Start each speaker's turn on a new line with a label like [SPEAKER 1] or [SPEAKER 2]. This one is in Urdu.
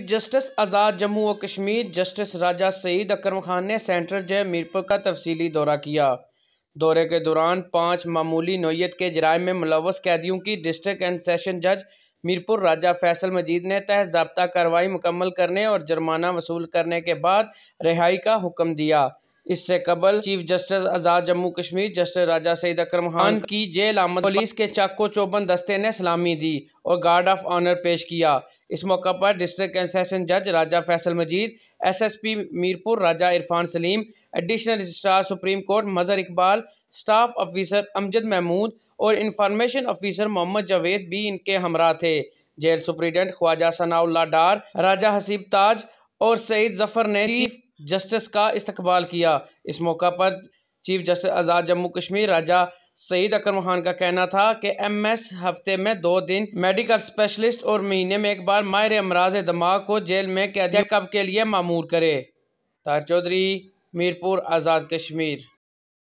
[SPEAKER 1] جسٹس آزاد جموں و کشمیر جسٹس راجہ سعید اکرم خان نے سینٹرل جیل میرپور کا تفصیلی دورہ کیا۔ دورے کے دوران 5 معمولی نوعیت کے جرائم میں ملوث قیدیوں کی ڈسٹرکٹ اینڈ سیشن جج میرپور راجہ فیصل مجید نے تحت ضابطہ کارروائی مکمل کرنے اور جرمانہ وصول کرنے کے بعد رہائی کا حکم دیا۔ اس سے قبل چیف جسٹس آزاد جموں کشمیر جسٹس راجہ سعید اکرم خان کی جیل آمد پولیس کے چاق و چوبند دستے نے سلامی دی اور گارڈ آف آنر پیش کیا۔ اس موقع پر ڈسٹرکٹ اینڈ سیشن جج راجہ فیصل مجید، ایس ایس پی میرپور راجہ عرفان سلیم، ایڈیشنل رجسٹرار سپریم کورٹ مظہر اقبال، اسٹاف آفیسر امجد محمود اور انفارمیشن آفیسر محمد جاوید بھی ان کے ہمراہ تھے۔ جیل سپرنٹنڈنٹ خواجہ ثناء اللہ ڈار، راجہ حسیب تاج اور سعید ظفر نے چیف جسٹس کا استقبال کیا۔ اس موقع پر چیف جسٹس آزاد جموں کشمیر راجہ سعید اکرم خان کا کہنا تھا کہ ایم ایس ہفتے میں 2 دن میڈیکل اسپیشلسٹ اور مہینے میں 1 بار ماہر امراض دماغ کو جیل میں قیدی چیک اپ کے لیے مامور کرے۔ طاہر چودھری، میرپور، آزاد کشمیر۔